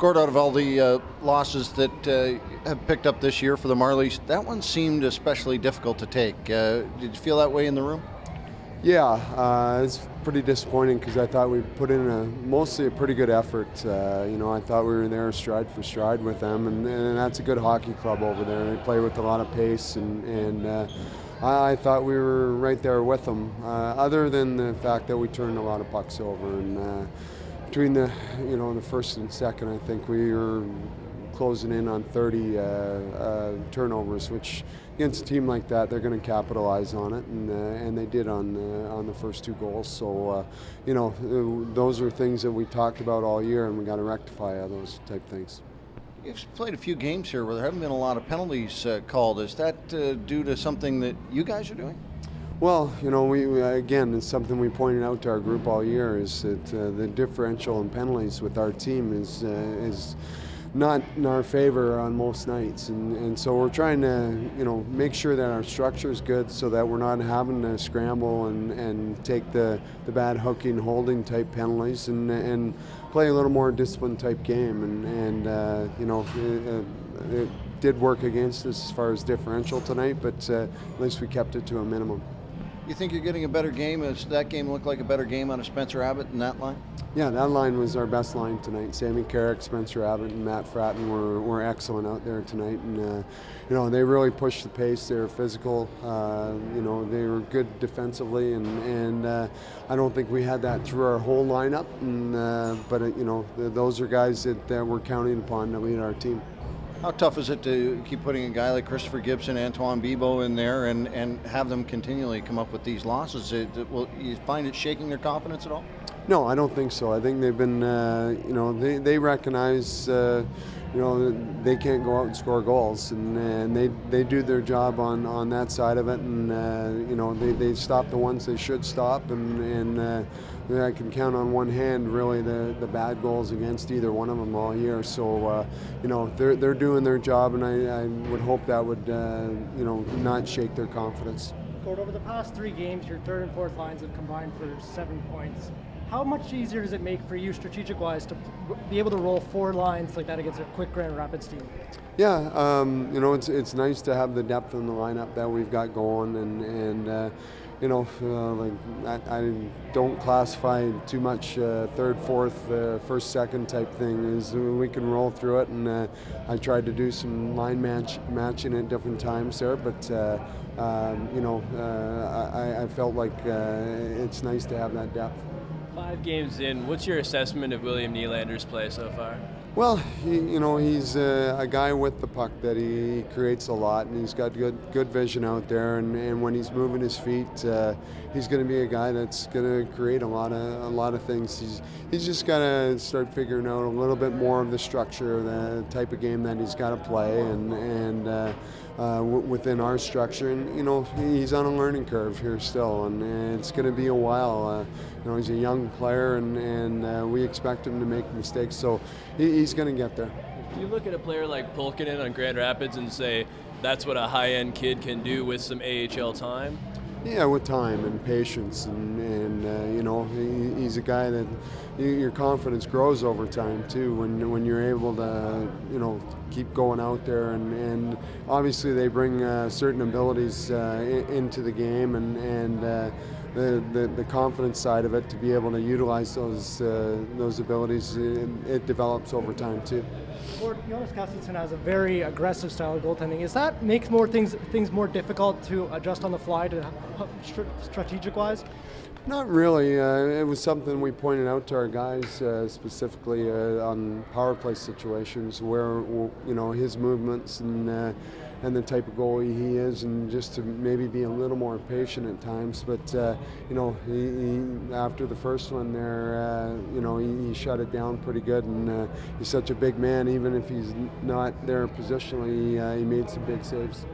Gord, out of all the losses that have picked up this year for the Marlies, that one seemed especially difficult to take. Did you feel that way in the room? Yeah, it's pretty disappointing because I thought we put in mostly a pretty good effort. I thought we were there stride for stride with them, and that's a good hockey club over there. They play with a lot of pace, and I thought we were right there with them. Other than the fact that we turned a lot of pucks over, and between the first and second, I think we were closing in on 30 turnovers, which against a team like that, they're going to capitalize on it, and they did on the first two goals. So, those are things that we talked about all year, and we got to rectify those type things. You've played a few games here where there haven't been a lot of penalties called. Is that due to something that you guys are doing? Well, we again, it's something we pointed out to our group all year, is that the differential in penalties with our team is not in our favor on most nights, and so we're trying to make sure that our structure is good so that we're not having to scramble and take the bad hooking, holding type penalties, and play a little more disciplined type game, it did work against us as far as differential tonight, but at least we kept it to a minimum. You think you're getting a better game? Does that game look like a better game out of Spencer Abbott in that line? Yeah, that line was our best line tonight. Sammy Carrick, Spencer Abbott, and Matt Fratton were excellent out there tonight, and they really pushed the pace. They were physical. They were good defensively, and I don't think we had that through our whole lineup. But those are guys that we're counting upon to lead our team. How tough is it to keep putting a guy like Christopher Gibson, Antoine Bibeau in there and have them continually come up with these losses? Will you find it shaking their confidence at all? No, I don't think so. I think they've been, they recognize, they can't go out and score goals, and they do their job on that side of it, and they stop the ones they should stop, and I can count on one hand really the bad goals against either one of them all year. So they're doing their job, and I would hope that would not shake their confidence. Gord, over the past 3 games, your third and fourth lines have combined for 7 points. How much easier does it make for you, strategic-wise, to be able to roll 4 lines like that against a quick Grand Rapids team? Yeah, it's nice to have the depth in the lineup that we've got going, and I don't classify too much third, fourth, first, second type thing. Is we can roll through it, and I tried to do some line matching at different times there, but I felt like it's nice to have that depth. 5 games in, what's your assessment of William Nylander's play so far? Well, he's a guy with the puck that he creates a lot, and he's got good vision out there. And when he's moving his feet, he's going to be a guy that's going to create a lot of things. He's just got to start figuring out a little bit more of the structure, the type of game that he's got to play, and within our structure. And he's on a learning curve here still, and it's going to be a while. He's a young player, and we expect him to make mistakes. So he's going to get there. Do you look at a player like Pulkkinen on Grand Rapids and say that's what a high-end kid can do with some AHL time? Yeah, with time and patience, and he's a guy that your confidence grows over time too when you're able to keep going out there, and obviously they bring certain abilities into the game, and the confidence side of it, to be able to utilize those abilities, it develops over time too. Gord, Jonas Gustafsson has a very aggressive style of goaltending. Is that makes things more difficult to adjust on the fly, to strategic-wise? Not really. It was something we pointed out to our guys specifically on power play situations where his movements and the type of goalie he is, and just to maybe be a little more patient at times. But he after the first one there, he shut it down pretty good, and he's such a big man. Even if he's not there positionally, he made some big saves.